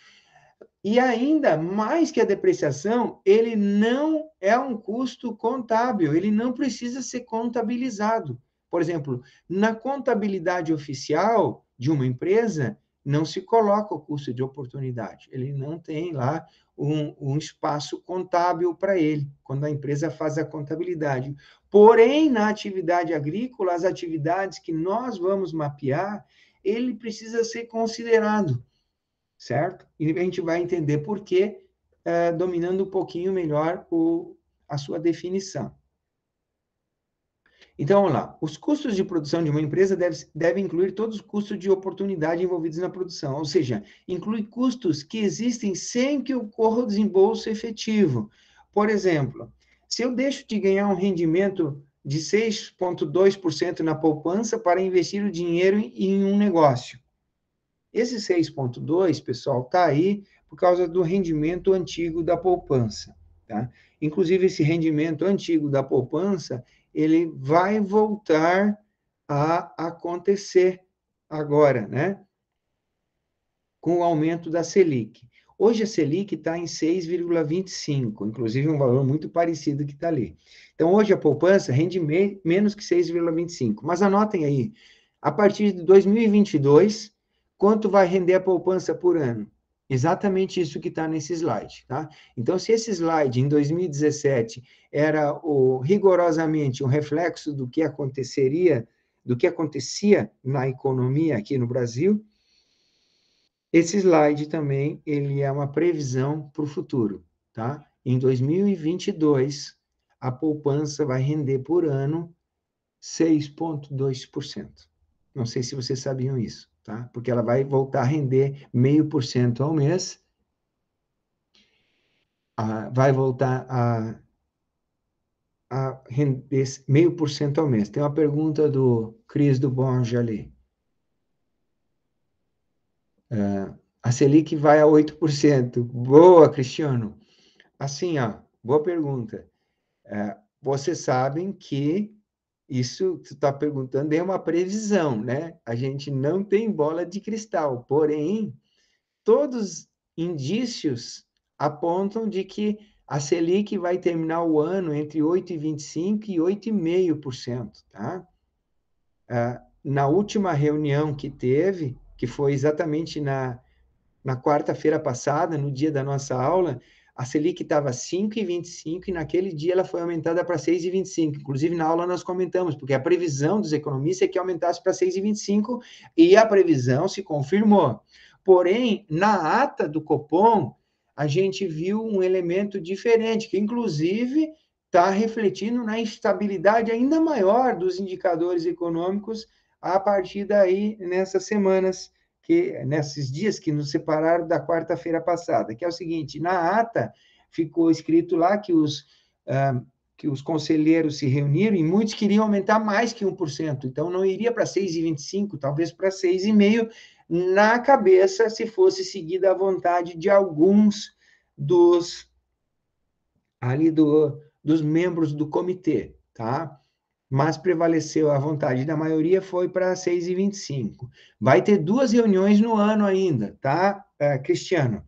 E ainda mais que a depreciação, ele não é um custo contábil, ele não precisa ser contabilizado. Por exemplo, na contabilidade oficial de uma empresa, não se coloca o custo de oportunidade. Ele não tem lá um espaço contábil para ele, quando a empresa faz a contabilidade. Porém, na atividade agrícola, as atividades que nós vamos mapear, ele precisa ser considerado, certo? E a gente vai entender por quê, dominando um pouquinho melhor a sua definição. Então, vamos lá. Os custos de produção de uma empresa devem incluir todos os custos de oportunidade envolvidos na produção, ou seja, inclui custos que existem sem que ocorra o desembolso efetivo. Por exemplo, se eu deixo de ganhar um rendimento de 6,2% na poupança para investir o dinheiro em um negócio. Esse 6,2, pessoal, está aí por causa do rendimento antigo da poupança, tá? Inclusive, esse rendimento antigo da poupança, ele vai voltar a acontecer agora, né? Com o aumento da Selic. Hoje a Selic está em 6,25, inclusive um valor muito parecido que está ali. Então, hoje a poupança rende menos que 6,25. Mas anotem aí, a partir de 2022, quanto vai render a poupança por ano? Exatamente isso que está nesse slide, tá? Então, se esse slide em 2017 era rigorosamente um reflexo do que aconteceria, do que acontecia na economia aqui no Brasil, esse slide também, ele é uma previsão para o futuro, tá? Em 2022, a poupança vai render por ano 6,2%. Não sei se vocês sabiam isso, tá? Porque ela vai voltar a render 0,5% ao mês, vai voltar a render 0,5% ao mês. Tem uma pergunta do Cris do Borja ali. A Selic vai a 8%. Boa, Cristiano. Assim, ó, boa pergunta. Vocês sabem que isso que tu está perguntando é uma previsão, né? A gente não tem bola de cristal, porém, todos os indícios apontam de que a Selic vai terminar o ano entre 8,25% e 8,5%, tá? Na última reunião que teve, que foi exatamente na quarta-feira passada, no dia da nossa aula, a Selic estava 5,25 e naquele dia ela foi aumentada para 6,25. Inclusive, na aula nós comentamos, porque a previsão dos economistas é que aumentasse para 6,25 e a previsão se confirmou. Porém, na ata do Copom, a gente viu um elemento diferente, que inclusive está refletindo na instabilidade ainda maior dos indicadores econômicos a partir daí, nessas semanas, nesses dias que nos separaram da quarta-feira passada, que é o seguinte, na ata ficou escrito lá que os conselheiros se reuniram e muitos queriam aumentar mais que 1%, então não iria para 6,25, talvez para 6,5%, na cabeça, se fosse seguida a vontade de alguns dos membros do comitê, tá? Mas prevaleceu a vontade da maioria, foi para 6,25. Vai ter 2 reuniões no ano ainda, tá, Cristiano?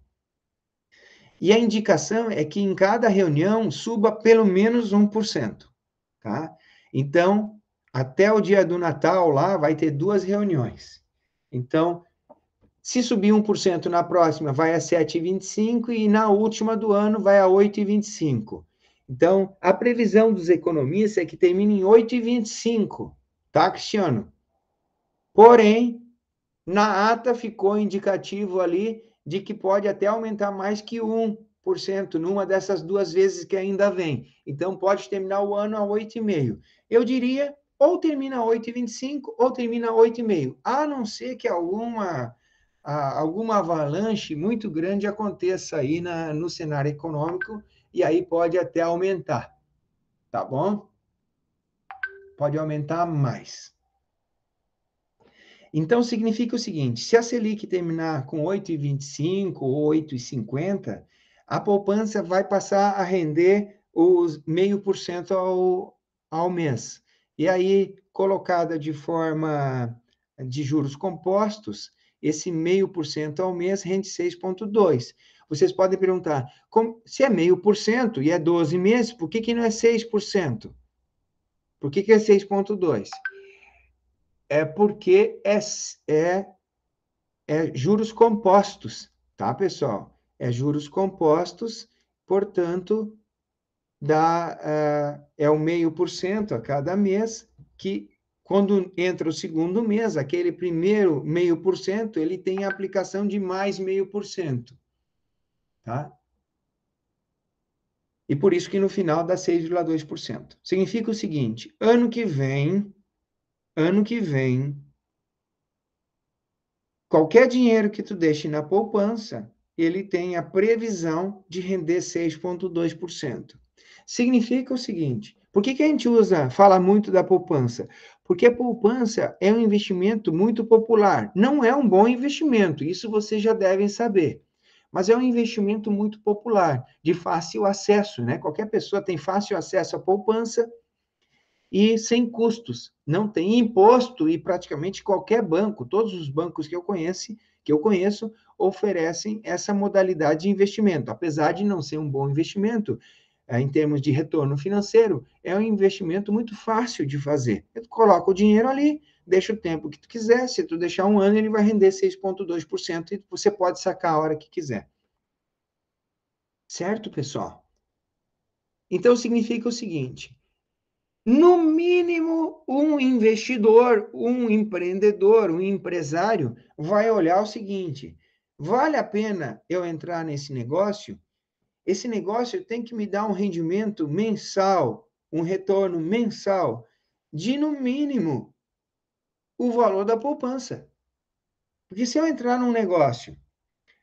E a indicação é que em cada reunião suba pelo menos 1%, tá? Então, até o dia do Natal lá vai ter 2 reuniões. Então, se subir 1% na próxima, vai a 7,25 e na última do ano vai a 8,25. Então, a previsão dos economistas é que termine em 8,25, tá, Cristiano? Porém, na ata ficou indicativo ali de que pode até aumentar mais que 1% numa dessas 2 vezes que ainda vem. Então, pode terminar o ano a 8,5. Eu diria, ou termina a 8,25 ou termina a 8,5, a não ser que alguma avalanche muito grande aconteça aí no cenário econômico, e aí pode até aumentar, tá bom? Pode aumentar mais. Então, significa o seguinte, se a Selic terminar com 8,25 ou 8,50, a poupança vai passar a render os 0,5% ao mês. E aí, colocada de forma de juros compostos, esse 0,5% ao mês rende 6,2%. Vocês podem perguntar, se é 0,5% e é 12 meses, por que não é 6%? Por que é 6,2%? É porque é juros compostos, tá, pessoal? É juros compostos, portanto, é o 0,5% a cada mês, que quando entra o segundo mês, aquele primeiro 0,5%, ele tem a aplicação de mais 0,5%, tá? E por isso que no final dá 6,2%. Significa o seguinte, ano que vem, qualquer dinheiro que tu deixe na poupança, ele tem a previsão de render 6,2%. Significa o seguinte, por que a gente fala muito da poupança? Porque a poupança é um investimento muito popular. Não é um bom investimento, isso vocês já devem saber. Mas é um investimento muito popular, de fácil acesso, né? Qualquer pessoa tem fácil acesso à poupança, e sem custos. Não tem imposto e praticamente qualquer banco, todos os bancos que eu conheço, oferecem essa modalidade de investimento. Apesar de não ser um bom investimento, em termos de retorno financeiro, é um investimento muito fácil de fazer. Tu coloca o dinheiro ali, deixa o tempo que tu quiser, se tu deixar um ano, ele vai render 6,2% e você pode sacar a hora que quiser. Certo, pessoal? Então, significa o seguinte, no mínimo, um investidor, um empreendedor, um empresário vai olhar o seguinte: vale a pena eu entrar nesse negócio? Esse negócio tem que me dar um rendimento mensal, um retorno mensal de, no mínimo, o valor da poupança. Porque se eu entrar num negócio,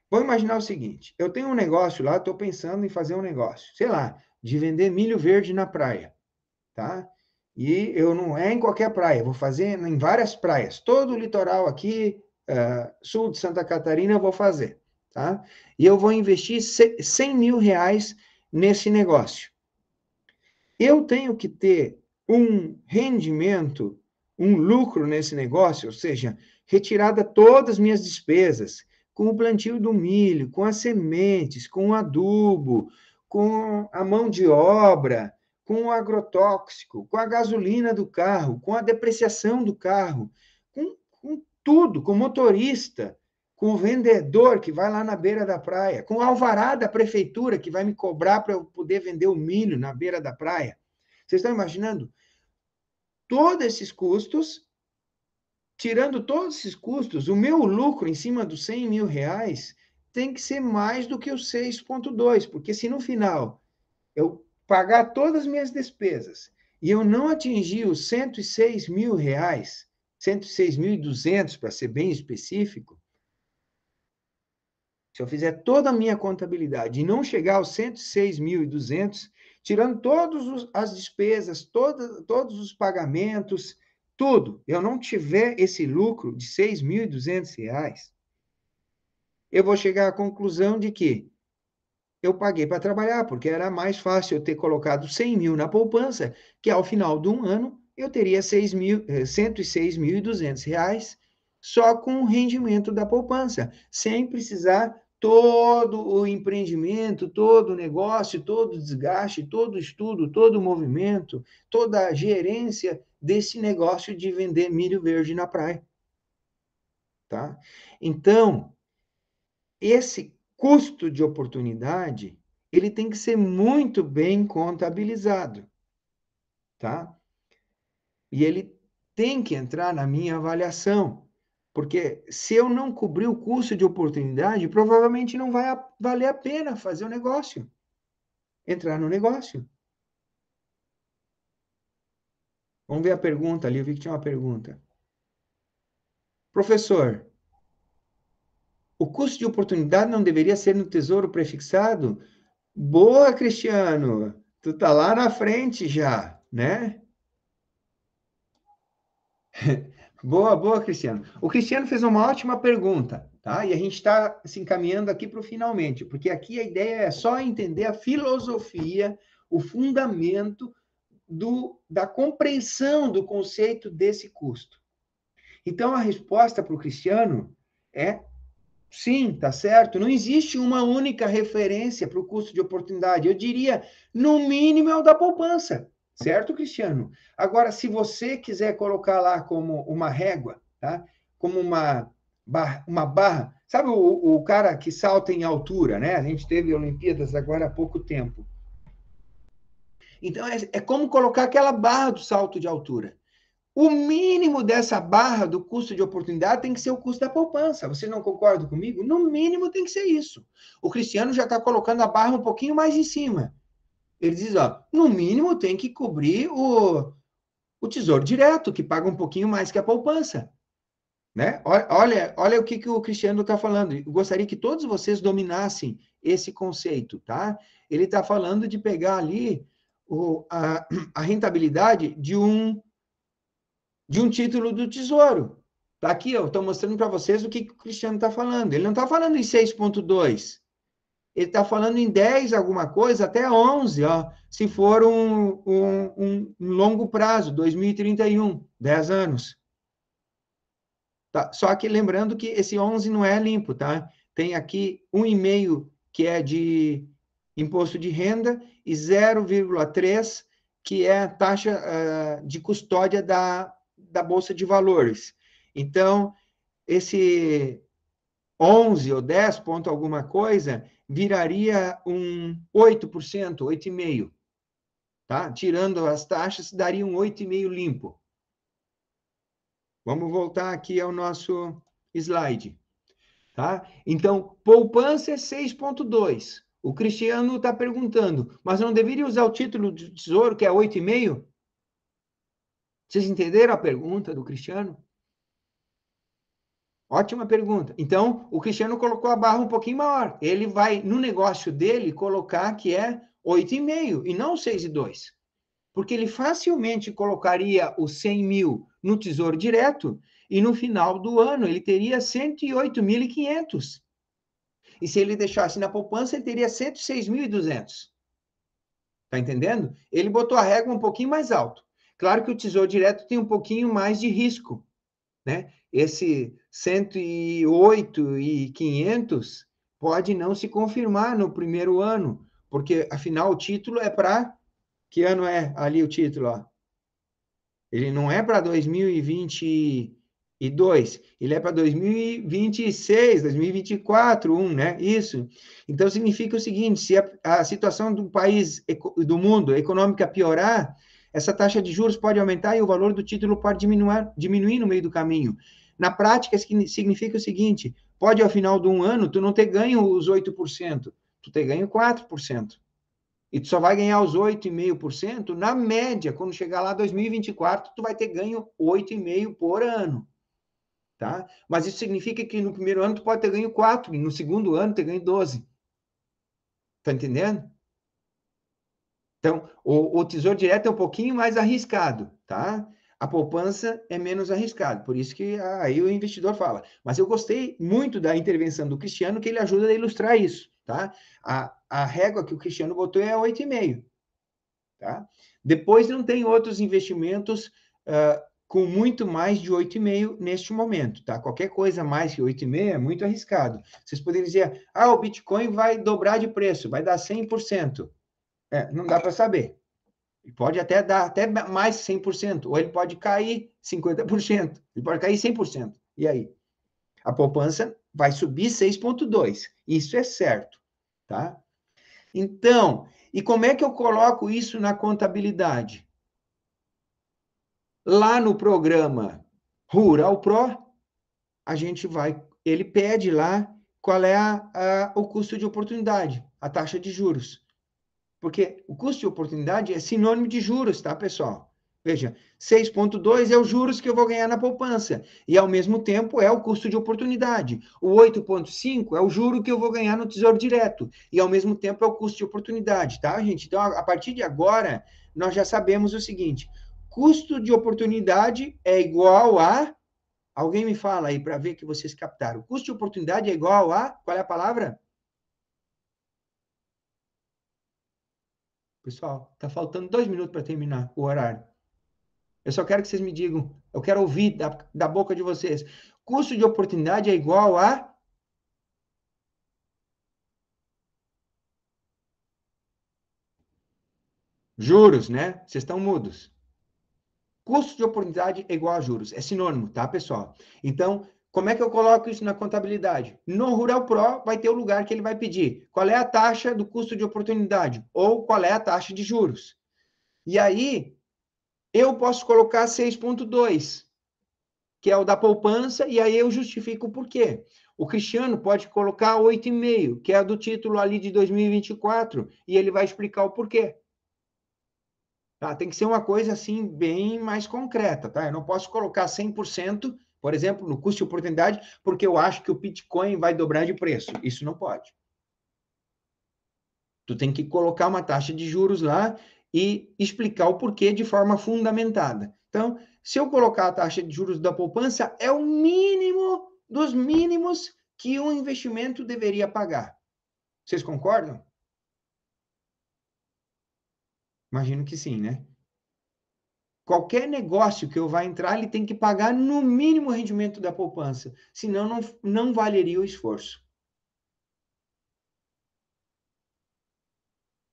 vou imaginar o seguinte: eu tenho um negócio lá, estou pensando em fazer um negócio, sei lá, de vender milho verde na praia, tá? E eu não é em qualquer praia, vou fazer em várias praias. Todo o litoral aqui, sul de Santa Catarina, eu vou fazer, tá? E eu vou investir 100 mil reais nesse negócio. Eu tenho que ter um rendimento, um lucro nesse negócio, ou seja, retirada todas as minhas despesas, com o plantio do milho, com as sementes, com o adubo, com a mão de obra, com o agrotóxico, com a gasolina do carro, com a depreciação do carro, com tudo, com o motorista, com o vendedor que vai lá na beira da praia, com o alvará da prefeitura que vai me cobrar para eu poder vender o milho na beira da praia. Vocês estão imaginando? Todos esses custos, tirando todos esses custos, o meu lucro em cima dos 100 mil reais tem que ser mais do que os 6,2, porque se no final eu pagar todas as minhas despesas e eu não atingir os 106 mil reais, 106.200 para ser bem específico, se eu fizer toda a minha contabilidade e não chegar aos 106.200, tirando todas as despesas, todos os pagamentos, tudo, eu não tiver esse lucro de 6.200 reais, eu vou chegar à conclusão de que eu paguei para trabalhar, porque era mais fácil eu ter colocado 100 mil na poupança, que ao final de um ano eu teria 106.200 reais só com o rendimento da poupança, sem precisar todo o empreendimento, todo o negócio, todo o desgaste, todo o estudo, todo o movimento, toda a gerência desse negócio de vender milho verde na praia. Tá? Então, esse custo de oportunidade, ele tem que ser muito bem contabilizado, tá? E ele tem que entrar na minha avaliação, porque se eu não cobrir o custo de oportunidade, provavelmente não vai valer a pena fazer o negócio, entrar no negócio. Vamos ver a pergunta ali, eu vi que tinha uma pergunta. Professor, o custo de oportunidade não deveria ser no tesouro prefixado? Boa, Cristiano! Tu tá lá na frente já, né? Boa, boa, Cristiano. O Cristiano fez uma ótima pergunta, tá? E a gente está se encaminhando aqui para o finalmente, porque aqui a ideia é só entender a filosofia, o fundamento da compreensão do conceito desse custo. Então, a resposta para o Cristiano é sim, tá certo. Não existe uma única referência para o custo de oportunidade. Eu diria, no mínimo, é o da poupança. Certo, Cristiano? Agora, se você quiser colocar lá como uma régua, tá? Como uma barra. Sabe o cara que salta em altura, né? A gente teve Olimpíadas agora há pouco tempo. Então, é como colocar aquela barra do salto de altura. O mínimo dessa barra do custo de oportunidade tem que ser o custo da poupança. Você não concorda comigo? No mínimo tem que ser isso. O Cristiano já está colocando a barra um pouquinho mais em cima. Ele diz, ó, no mínimo tem que cobrir o Tesouro Direto, que paga um pouquinho mais que a poupança. Né? Olha o que o Cristiano está falando. Eu gostaria que todos vocês dominassem esse conceito, tá? Ele está falando de pegar ali a rentabilidade de um título do Tesouro. Tá aqui, eu estou mostrando para vocês o que o Cristiano está falando. Ele não está falando em 6,2. Ele está falando em 10 alguma coisa, até 11, ó, se for um longo prazo, 2031, 10 anos. Tá? Só que lembrando que esse 11 não é limpo, tá? Tem aqui 1,5 que é de imposto de renda e 0,3 que é a taxa de custódia da Bolsa de Valores. Então, esse 11 ou 10 ponto alguma coisa viraria um 8%, 8,5%. Tá? Tirando as taxas, daria um 8,5% limpo. Vamos voltar aqui ao nosso slide. Tá? Então, poupança é 6,2. O Cristiano está perguntando, mas não deveria usar o título de tesouro, que é 8,5? Vocês entenderam a pergunta do Cristiano? Ótima pergunta. Então, o Cristiano colocou a barra um pouquinho maior. Ele vai, no negócio dele, colocar que é 8,5 e não 6,2. Porque ele facilmente colocaria os 100 mil no Tesouro Direto e no final do ano ele teria 108.500. E se ele deixasse na poupança, ele teria 106.200. Tá entendendo? Ele botou a régua um pouquinho mais alto. Claro que o Tesouro Direto tem um pouquinho mais de risco, né? Esse 108.500 pode não se confirmar no primeiro ano, porque afinal o título é para que ano é ali o título, ó? Ele não é para 2022, ele é para 2026, 2024, né? Isso. Então significa o seguinte: se a situação do país, do mundo econômica piorar, essa taxa de juros pode aumentar e o valor do título pode diminuir no meio do caminho. Na prática, significa o seguinte: pode ao final de um ano tu não ter ganho os 8%, tu ter ganho 4%. E tu só vai ganhar os 8,5% na média, quando chegar lá 2024, tu vai ter ganho 8,5% por ano. Tá? Mas isso significa que no primeiro ano tu pode ter ganho 4, e no segundo ano ter ganho 12. Tá entendendo? Então, o Tesouro Direto é um pouquinho mais arriscado, tá? A poupança é menos arriscado, por isso que aí o investidor fala. Mas eu gostei muito da intervenção do Cristiano, que ele ajuda a ilustrar isso, tá? A régua que o Cristiano botou é 8,5. Tá? Depois não tem outros investimentos com muito mais de 8,5 neste momento, tá? Qualquer coisa mais que 8,5 é muito arriscado. Vocês poderiam dizer, o Bitcoin vai dobrar de preço, vai dar 100%. Não dá para saber. Pode até dar até mais 100%, ou ele pode cair 50%, ele pode cair 100%. E aí? A poupança vai subir 6,2. Isso é certo, tá? Então, e como é que eu coloco isso na contabilidade? Lá no programa Rural Pro, a gente vai, ele pede lá qual é o custo de oportunidade, a taxa de juros. Porque o custo de oportunidade é sinônimo de juros, tá, pessoal? Veja, 6,2 é os juros que eu vou ganhar na poupança. E, ao mesmo tempo, é o custo de oportunidade. O 8,5 é o juro que eu vou ganhar no Tesouro Direto. E, ao mesmo tempo, é o custo de oportunidade, tá, gente? Então, a partir de agora, nós já sabemos o seguinte: custo de oportunidade é igual a. Alguém me fala aí para ver que vocês captaram. Custo de oportunidade é igual a. Qual é a palavra? Pessoal, tá faltando 2 minutos para terminar o horário. Eu só quero que vocês me digam, eu quero ouvir da boca de vocês. Custo de oportunidade é igual a juros, né? Vocês estão mudos. Custo de oportunidade é igual a juros. É sinônimo, tá, pessoal? Então, como é que eu coloco isso na contabilidade? No Rural Pro vai ter o lugar que ele vai pedir qual é a taxa do custo de oportunidade ou qual é a taxa de juros. E aí, eu posso colocar 6,2, que é o da poupança, e aí eu justifico o porquê. O Cristiano pode colocar 8,5, que é do título ali de 2024, e ele vai explicar o porquê. Tá? Tem que ser uma coisa assim bem mais concreta, tá? Eu não posso colocar 100%, por exemplo, no custo de oportunidade, porque eu acho que o Bitcoin vai dobrar de preço. Isso não pode. Tu tem que colocar uma taxa de juros lá e explicar o porquê de forma fundamentada. Então, se eu colocar a taxa de juros da poupança, é o mínimo dos mínimos que um investimento deveria pagar. Vocês concordam? Imagino que sim, né? Qualquer negócio que eu vá entrar, ele tem que pagar no mínimo o rendimento da poupança, senão não valeria o esforço.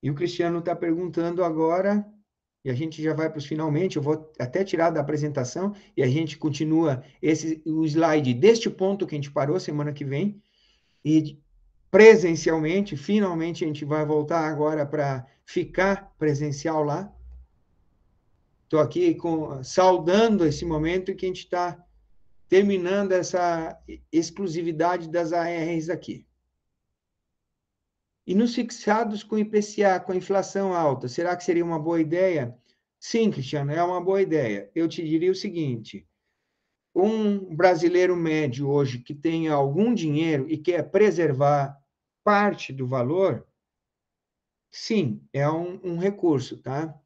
E o Cristiano está perguntando agora, e a gente já vai para os finalmente, eu vou até tirar da apresentação, e a gente continua o slide deste ponto que a gente parou semana que vem, e presencialmente, finalmente a gente vai voltar agora para ficar presencial lá. Estou aqui saudando esse momento que a gente está terminando essa exclusividade das ARs aqui. E nos fixados com IPCA, com a inflação alta, será que seria uma boa ideia? Sim, Cristiano, é uma boa ideia. Eu te diria o seguinte: um brasileiro médio hoje que tenha algum dinheiro e quer preservar parte do valor, sim, é um recurso, tá?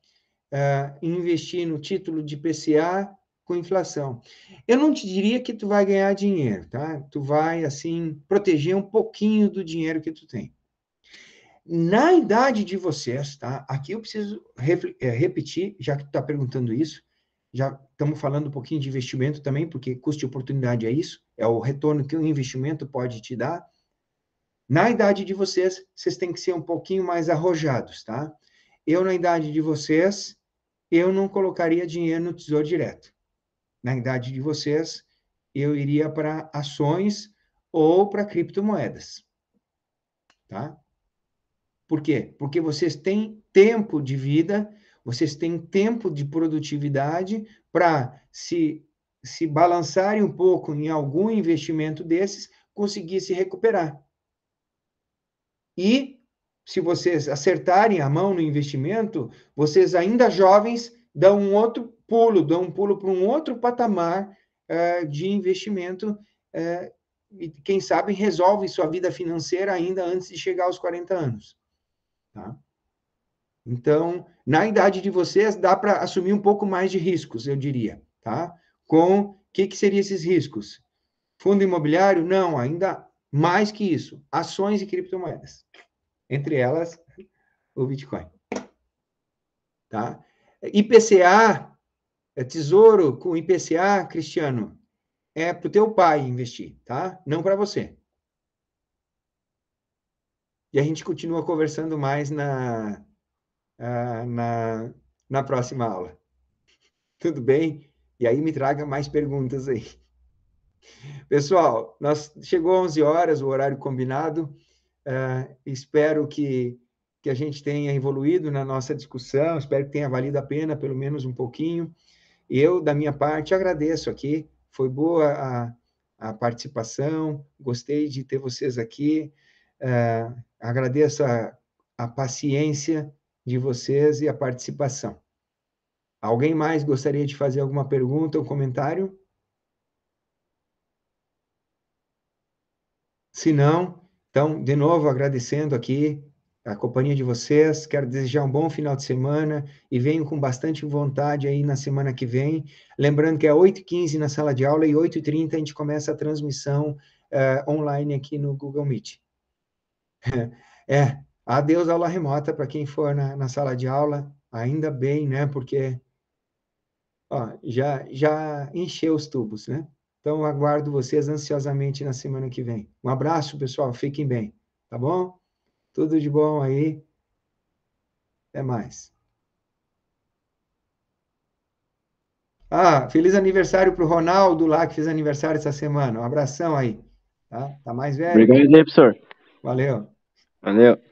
Investir no título de IPCA com inflação. Eu não te diria que tu vai ganhar dinheiro, tá? Tu vai, assim, proteger um pouquinho do dinheiro que tu tem. Na idade de vocês, tá? Aqui eu preciso repetir, já que tu está perguntando isso, já estamos falando um pouquinho de investimento também, porque custo de oportunidade é isso, é o retorno que o investimento pode te dar. Na idade de vocês, vocês têm que ser um pouquinho mais arrojados, tá? Eu, na idade de vocês, eu não colocaria dinheiro no Tesouro Direto. Na idade de vocês, eu iria para ações ou para criptomoedas, tá? Por quê? Porque vocês têm tempo de vida, vocês têm tempo de produtividade para se balançarem um pouco em algum investimento desses, conseguir se recuperar. E, se vocês acertarem a mão no investimento, vocês ainda jovens dão um pulo para um outro patamar de investimento e, quem sabe, resolvem sua vida financeira ainda antes de chegar aos 40 anos. Tá? Então, na idade de vocês, dá para assumir um pouco mais de riscos, eu diria, tá? Com o que seriam esses riscos? Fundo imobiliário? Não, ainda mais que isso. Ações e criptomoedas. Entre elas, o Bitcoin. Tá? IPCA, Tesouro com IPCA, Cristiano, é para o teu pai investir, tá? Não para você. E a gente continua conversando mais na próxima aula. Tudo bem? E aí me traga mais perguntas aí. Pessoal, chegou 11 horas, o horário combinado. Espero que a gente tenha evoluído na nossa discussão, espero que tenha valido a pena, pelo menos um pouquinho. Eu, da minha parte, agradeço aqui. Foi boa a participação, gostei de ter vocês aqui. Agradeço a paciência de vocês e a participação. Alguém mais gostaria de fazer alguma pergunta ou comentário? Se não, então, de novo, agradecendo aqui a companhia de vocês, quero desejar um bom final de semana e venho com bastante vontade aí na semana que vem. Lembrando que é 8h15 na sala de aula e 8h30 a gente começa a transmissão online aqui no Google Meet. Adeus aula remota para quem for na sala de aula, ainda bem, né? Porque já encheu os tubos, né? Então, aguardo vocês ansiosamente na semana que vem. Um abraço, pessoal. Fiquem bem, tá bom? Tudo de bom aí. Até mais. Feliz aniversário para o Ronaldo lá, que fez aniversário essa semana. Um abração aí. Tá mais velho. Obrigado aí, professor. Valeu. Valeu.